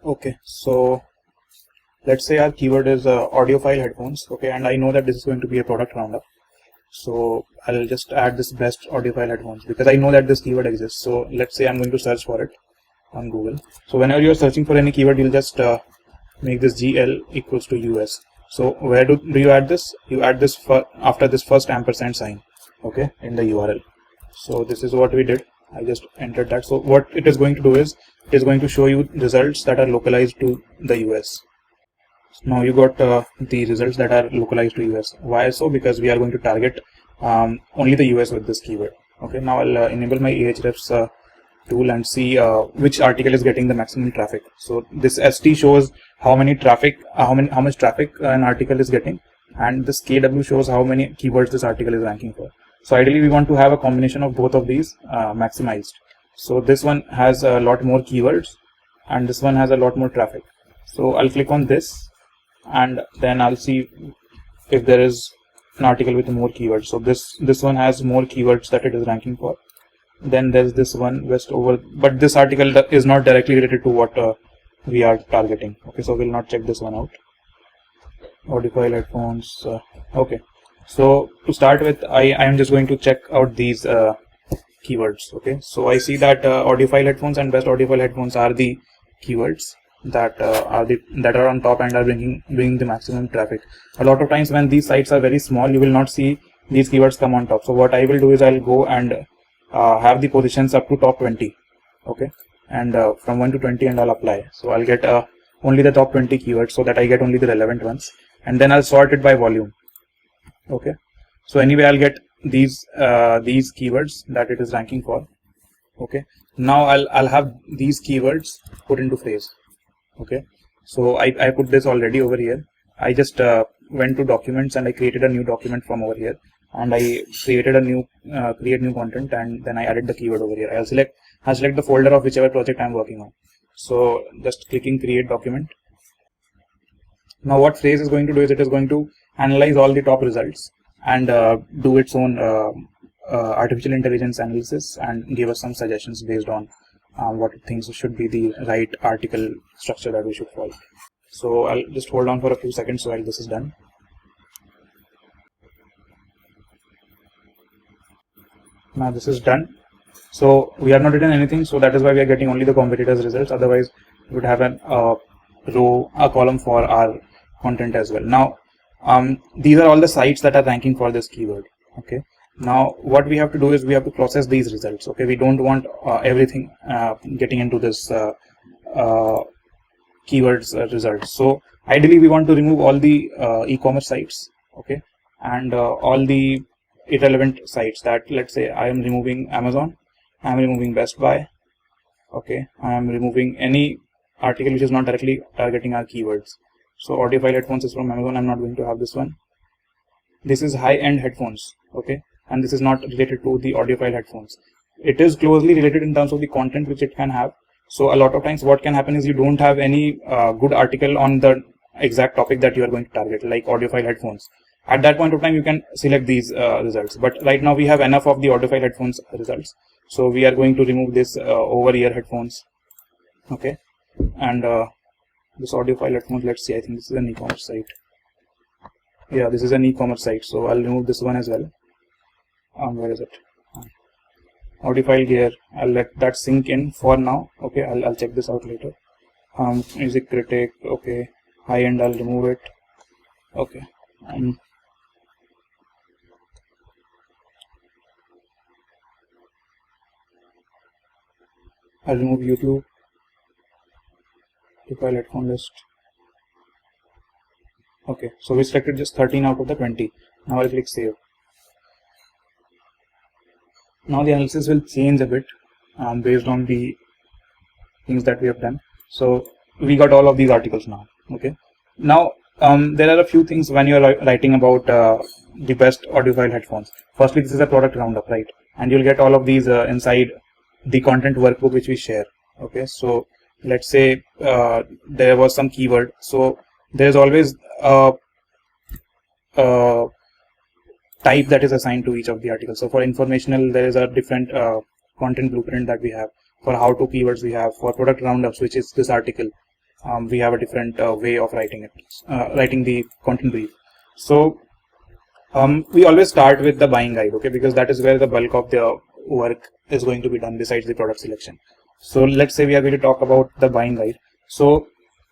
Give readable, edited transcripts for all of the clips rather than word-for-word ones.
Okay, so let's say our keyword is audiophile headphones. Okay, and I know that this is going to be a product roundup. So I'll just add this best audiophile headphones because I know that this keyword exists. So let's say I'm going to search for it on Google. So whenever you're searching for any keyword, you'll just make this GL equals to US. So where do you add this? You add this after this first ampersand sign, okay, in the URL. So this is what we did. I just entered that. So what it is going to do is it is going to show you results that are localized to the US. Now you got the results that are localized to US. Why so? Because we are going to target only the US with this keyword. Okay. Now I'll enable my Ahrefs tool and see which article is getting the maximum traffic. So this ST shows how many traffic, how much traffic an article is getting, and this KW shows how many keywords this article is ranking for. So ideally, we want to have a combination of both of these maximized. So this one has a lot more keywords, and this one has a lot more traffic. So I'll click on this, and then I'll see if there is an article with more keywords. So this one has more keywords that it is ranking for. Then there's this one Westover, but this article is not directly related to what we are targeting. Okay, so we'll not check this one out. Audiophile headphones. Okay, so to start with, I am just going to check out these keywords. Okay, so I see that audiophile headphones and best audiophile headphones are the keywords that are on top and are bringing the maximum traffic. A lot of times when these sites are very small, you will not see these keywords come on top. So what I will do is I'll go and have the positions up to top 20. Okay, and from 1 to 20, and I'll apply. So I'll get only the top 20 keywords so that I get only the relevant ones, and then I'll sort it by volume. Okay, so anyway, I'll get these keywords that it is ranking for. Okay, now I'll have these keywords put into phrase. Okay, so I put this already over here. I just went to documents and I created a new document from over here, and I created a new create new content, and then I added the keyword over here. I'll select the folder of whichever project I'm working on. So just clicking create document. Now what phrase is going to do is it is going to analyze all the top results and do its own artificial intelligence analysis and give us some suggestions based on what it thinks should be the right article structure that we should follow. So I'll just hold on for a few seconds while this is done. Now this is done. So we have not written anything, so that is why we are getting only the competitors' results. Otherwise, we would have a column for our content as well. Now, these are all the sites that are ranking for this keyword. Okay. Now, what we have to do is we have to process these results. Okay. We don't want everything getting into this keywords results. So ideally, we want to remove all the e-commerce sites. Okay, and all the irrelevant sites. That, let's say, I am removing Amazon. I am removing Best Buy. Okay, I am removing any article which is not directly targeting our keywords. So audiophile headphones is from Amazon. I'm not going to have this one. This is high-end headphones. Okay, and this is not related to the audiophile headphones. It is closely related in terms of the content which it can have. So a lot of times what can happen is you don't have any good article on the exact topic that you are going to target, like audiophile headphones. At that point of time, you can select these results. But right now we have enough of the audiophile headphones results. So we are going to remove this over-ear headphones. Okay, and this audiophile headphones, let's see, I think this is an e-commerce site. Yeah, this is an e-commerce site. So I'll remove this one as well. Where is it? Audiophile gear. I'll let that sink in for now. Okay, I'll check this out later. Music critic. Okay, high end. I'll remove it. Okay. I'll remove YouTube. Audiophile headphone list. Okay, so we selected just 13 out of the 20. Now I'll click save. Now the analysis will change a bit based on the things that we have done. So we got all of these articles now. Okay. Now there are a few things when you are writing about the best audiophile headphones. Firstly, this is a product roundup, right? And you'll get all of these inside the content workbook which we share. Okay. So let's say there was some keyword. So there's always a type that is assigned to each of the articles. So for informational, there is a different content blueprint that we have. For how to keywords, we have. For product roundups, which is this article, we have a different way of writing it, writing the content brief. So we always start with the buying guide, okay, because that is where the bulk of the work is going to be done besides the product selection. So let's say we are going to talk about the buying guide. So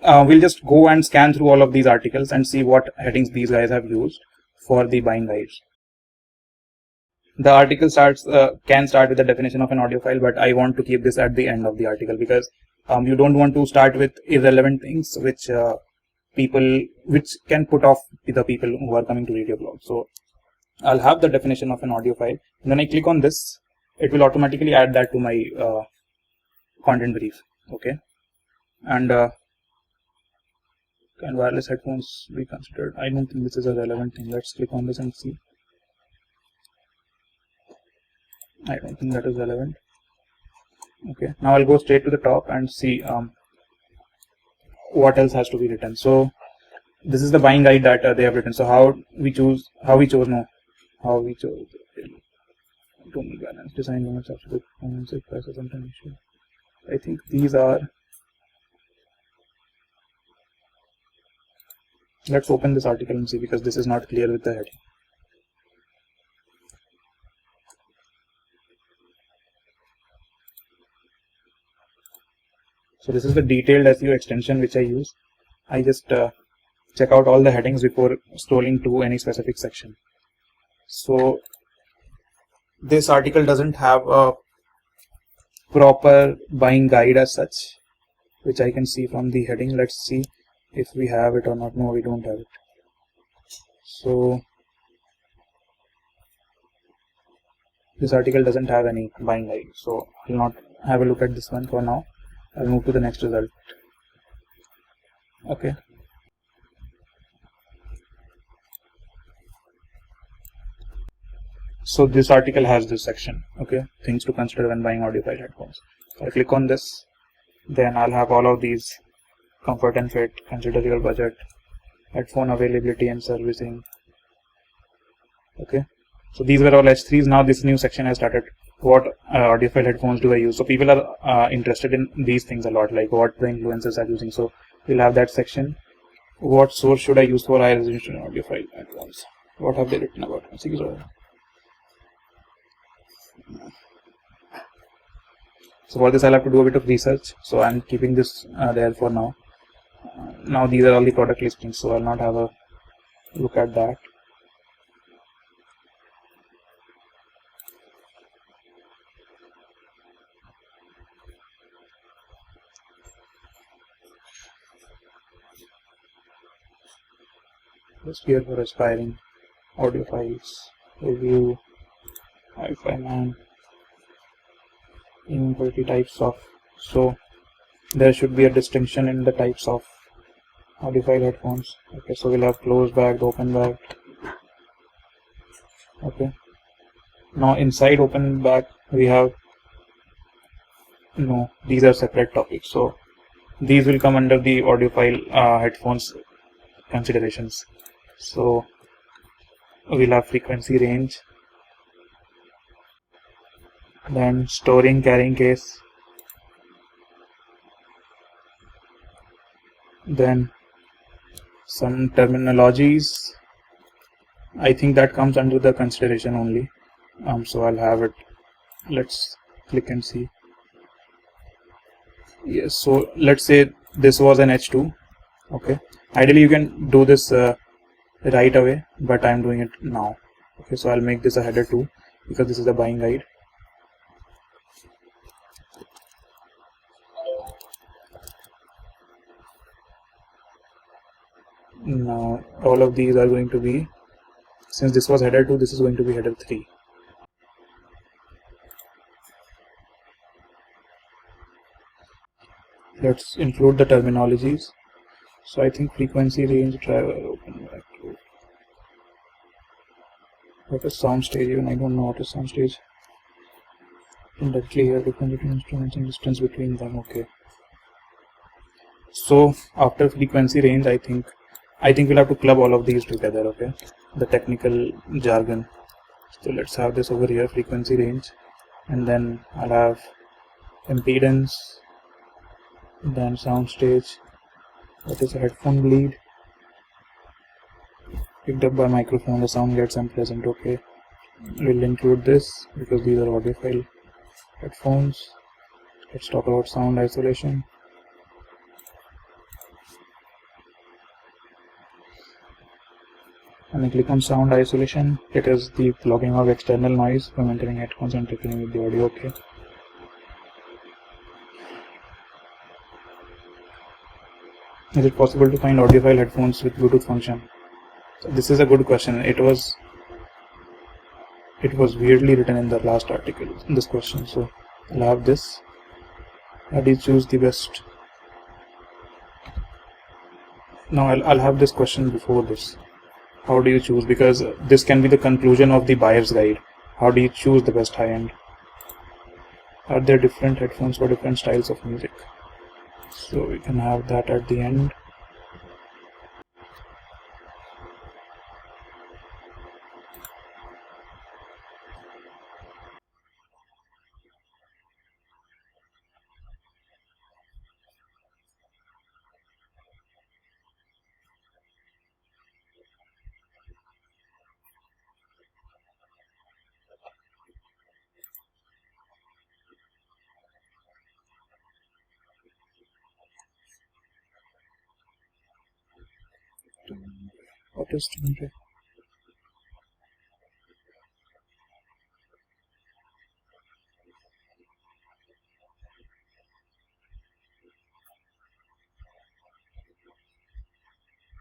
we'll just go and scan through all of these articles and see what headings these guys have used for the buying guides. The article can start with the definition of an audio file, but I want to keep this at the end of the article because you don't want to start with irrelevant things which can put off the people who are coming to read your blog. So I'll have the definition of an audio file, and when I click on this, it will automatically add that to my content brief. Okay, and can wireless headphones be considered? I don't think this is a relevant thing. Let's click on this and see. I don't think that is relevant. Okay, now I'll go straight to the top and see what else has to be written. So this is the buying guide that they have written. So how we chose to balance design limits, absolute performance, prices, and time issue. I think these are. Let's open this article and see, because this is not clear with the heading. So this is the detailed SEO extension which I use. I just check out all the headings before scrolling to any specific section. So this article doesn't have a proper buying guide as such, which I can see from the heading. Let's see if we have it or not. No, we don't have it. So this article doesn't have any buying guide, so I'll not have a look at this one for now. I'll move to the next result. Okay. So this article has this section, okay, things to consider when buying audiophile headphones. So I click on this, then I'll have all of these: comfort and fit, consider your budget, headphone availability and servicing. Okay, so these were all H3s. Now this new section has started. What audiophile headphones do I use? So people are interested in these things a lot, like what the influencers are using. So we'll have that section. What source should I use for high resolution audiophile headphones? What have they written about? So for this I'll have to do a bit of research. So I'm keeping this there for now. Now these are all the product listings, so I'll not have a look at that. Just here for aspiring audiophiles, review, Hi-Fi Man, even 30 types of. So there should be a distinction in the types of audiophile headphones. Okay, so we'll have closed backed, open backed. Okay, now inside open back we have, no, these are separate topics. So these will come under the audiophile headphones considerations. So we'll have frequency range, then storing carrying case, then some terminologies. I think that comes under the consideration only. So I'll have it. Let's click and see. Yes, so let's say this was an H2. Okay, ideally you can do this right away, but I'm doing it now. Okay, so I'll make this a header 2 because this is a buying guide. Now all of these are going to be, since this was header 2, this is going to be header 3. Let's include the terminologies. So I think frequency range, driver, open back. What is sound stage? Even I don't know what is sound stage. Directly here, different instruments and distance between them. Okay. So after frequency range, I think we'll have to club all of these together. Okay, the technical jargon. So let's have this over here, frequency range, and then I'll have impedance, then sound stage, What is a headphone bleed? Picked up by microphone, the sound gets unpleasant. Okay, we'll include this because these are audiophile headphones. Let's talk about sound isolation. When I click on sound isolation, it is the blocking of external noise from entering headphones and interfering with the audio. Okay. Is it possible to find audiophile headphones with Bluetooth function? So this is a good question. It was weirdly written in the last article, this question. So I'll have this. How do you choose the best? Now I'll have this question before this. How do you choose? Because this can be the conclusion of the buyer's guide. How do you choose the best high-end? Are there different headphones for different styles of music? So we can have that at the end. What is genre?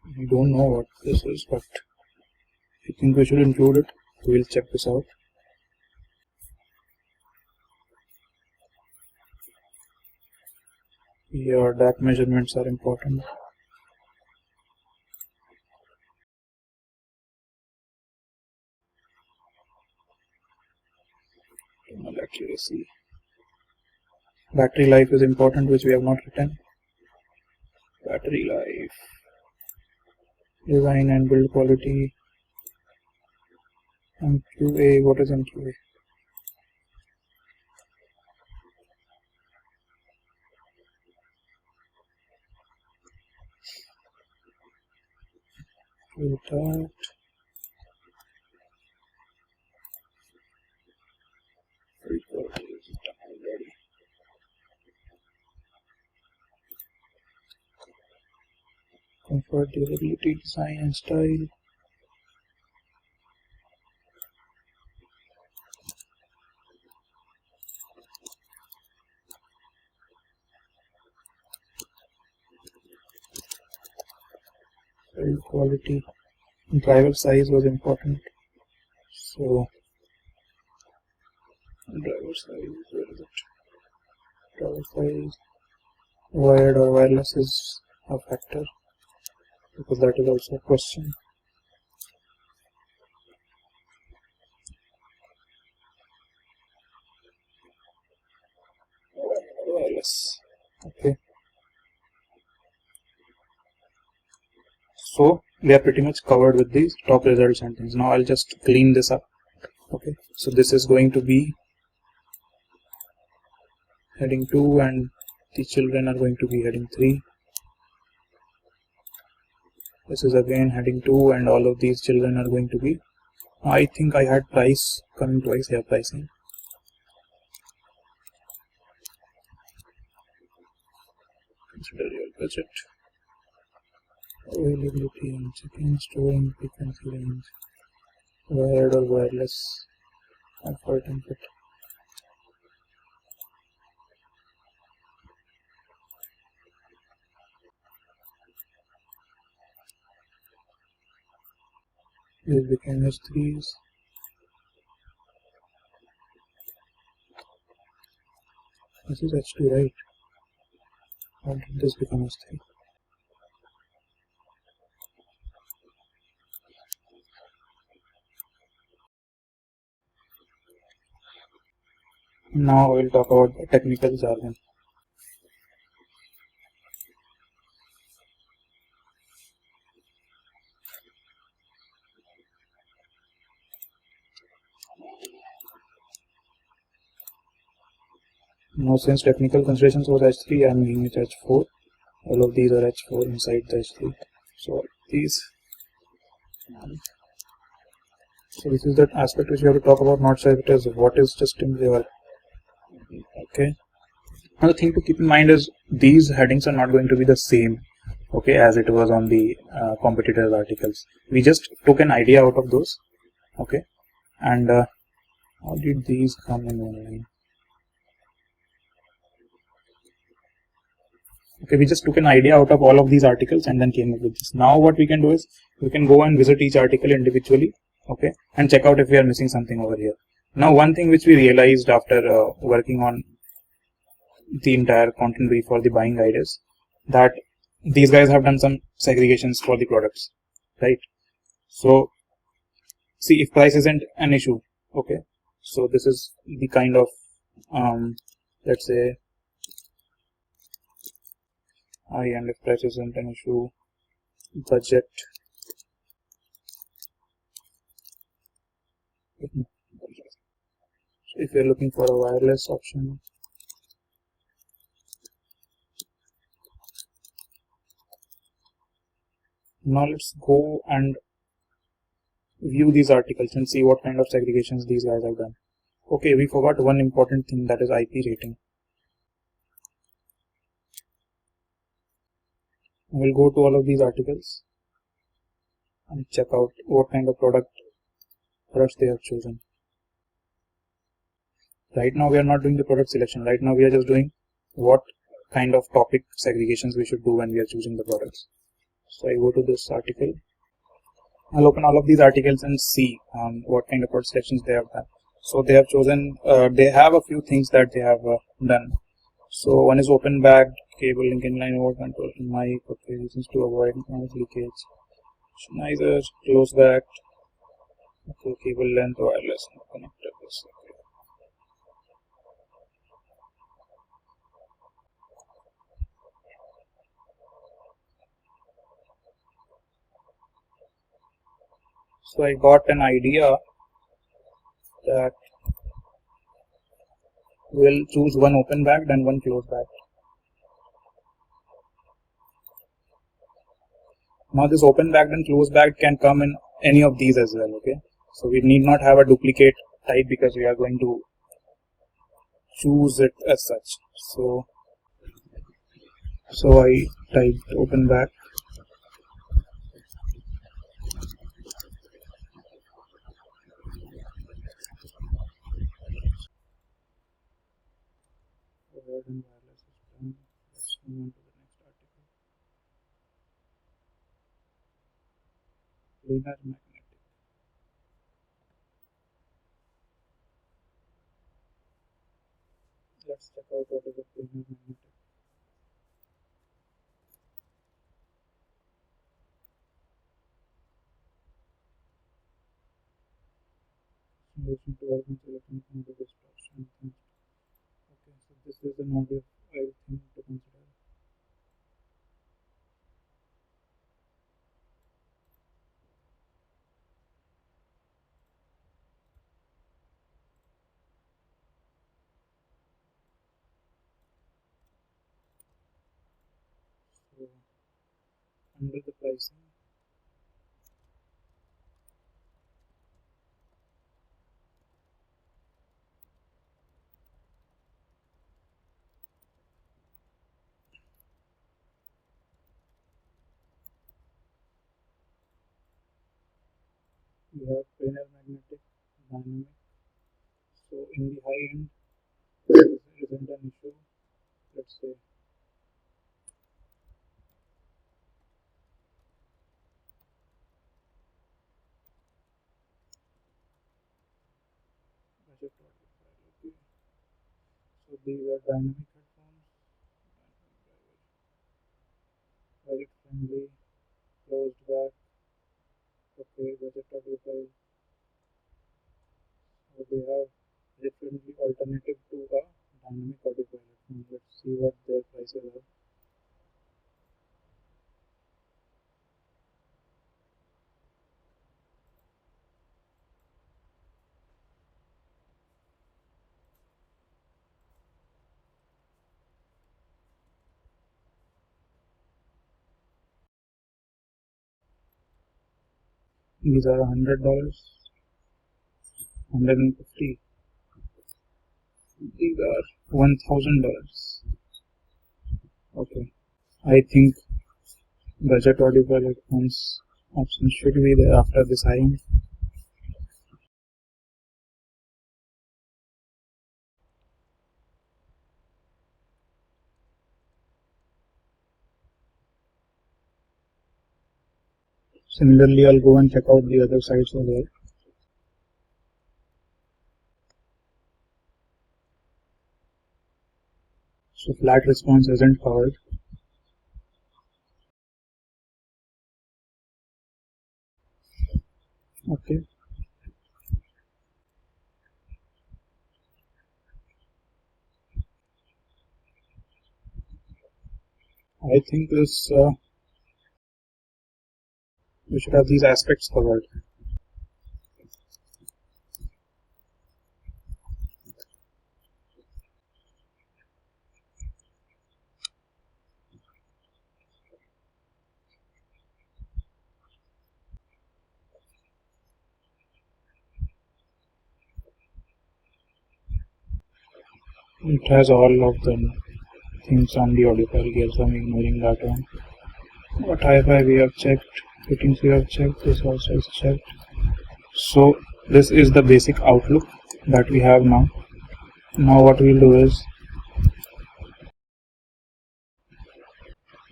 I don't know what this is, but I think we should include it. We'll check this out. Your DAC measurements are important. Thermal accuracy. Battery life is important, which we have not written. Battery life. Design and build quality. MQA. What is MQA? With that. Build quality is done already. Comfort, durability, design and style. Build quality. Driver size was important. So driver size, where is it? Driver size. Wired or wireless is a factor because that is also a question. Wireless. Okay. So we are pretty much covered with these top results and things. Now I'll just clean this up. Okay. So this is going to be heading 2 and the children are going to be heading 3. This is again heading 2 and all of these children are going to be. I think I had price coming twice here, pricing. Consider your budget. Availability and checking, storing, frequency range, wired or wireless, comfort and fit. These became S3s. This is H2, right? How did this become S3? Now we'll talk about the technical jargon. Now since technical considerations was H3, I am making it H4. All of these are H4 inside the H3. So these. So this is the aspect which we have to talk about, not sure it is what is just in there. Okay. Another thing to keep in mind is these headings are not going to be the same, okay, as it was on the competitors articles. We just took an idea out of those, okay, and how did these come in online? Okay, we just took an idea out of all of these articles and then came up with this. Now what we can do is we can go and visit each article individually, okay, and check out if we are missing something over here. Now one thing which we realized after working on the entire content brief for the buying guide is that these guys have done some segregations for the products, right? So see, if price isn't an issue, okay, so this is the kind of let's say and if price isn't an issue, budget, if you're looking for a wireless option, now let's go and view these articles and see what kind of segregations these guys have done. Okay, we forgot one important thing, that is IP rating. We'll go to all of these articles and check out what kind of products they have chosen. Right now we are not doing the product selection. Right now we are just doing what kind of topic segregations we should do when we are choosing the products. So I go to this article. I'll open all of these articles and see what kind of product selections they have done. So they have chosen, they have a few things that they have done. So one is open bagged cable link inline over control mic, okay, reasons to avoid noise leakage, Schneider, close back, okay, cable length, wireless, connected. Okay. So I got an idea that we'll choose one open bagged and one close bagged. Now this open bagged and close bagged can come in any of these as well, okay. So we need not have a duplicate type because we are going to choose it as such. So I typed open back. And wireless system. Let's move on to the next article. Planar magnetic. Let's check out what is a planar magnetic. Solution to organ selection from the distortion. Okay, so this is an audio file thing to consider. So under the pricing, we have planar magnetic, dynamic. So in the high end, this isn't an issue. Let's say budget audio file. Okay. So these are dynamic headphones, budget friendly, closed back. Okay, budget audio file. So they have differently alternative to a dynamic audio file. Let's see what their prices are. These are $100, 150. These are $1,000. Okay, I think budget audiophile headphones option should be there after deciding. Similarly, I'll go and check out the other sites as well. So flat response isn't covered. Okay. I think this we should have these aspects covered. It has all of the things on the audiophile gear, so I'm ignoring that one. What hi-fi we have checked, fittings we have checked, this also is checked. So this is the basic outlook that we have now. Now what we'll do is,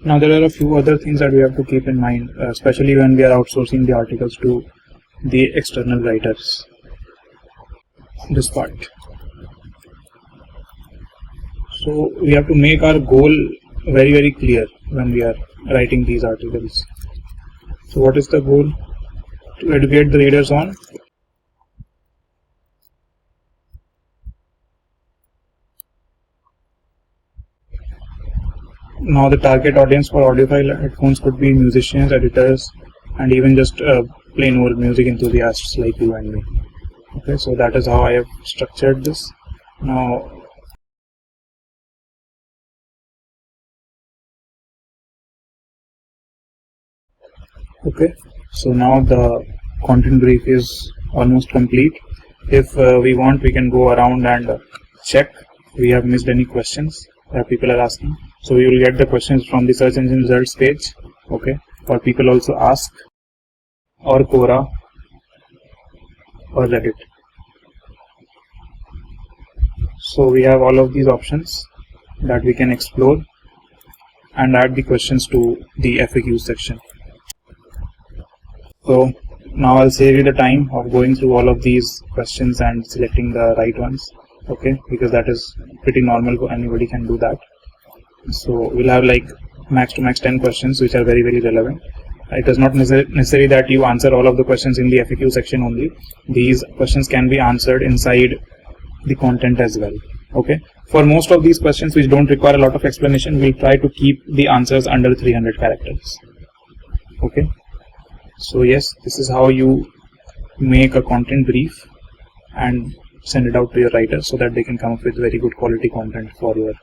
now there are a few other things that we have to keep in mind, especially when we are outsourcing the articles to the external writers. This part. So we have to make our goal very clear when we are writing these articles. So what is the goal? To educate the readers on now the target audience for audiophile headphones could be musicians, editors, and even just plain old music enthusiasts like you and me. Okay, so that is how I have structured this. Now okay, so now the content brief is almost complete. If we want, we can go around and check we have missed any questions that people are asking. So we will get the questions from the search engine results page. Okay, or people also ask, or Quora, or Reddit. So we have all of these options that we can explore and add the questions to the FAQ section. So now I'll save you the time of going through all of these questions and selecting the right ones. Okay, because that is pretty normal, anybody can do that. So we'll have like max to max 10 questions which are very relevant. It is not necessary that you answer all of the questions in the FAQ section only. These questions can be answered inside the content as well. Okay, for most of these questions which don't require a lot of explanation, we'll try to keep the answers under 300 characters. Okay, so yes, this is how you make a content brief and send it out to your writers so that they can come up with very good quality content for your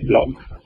blog.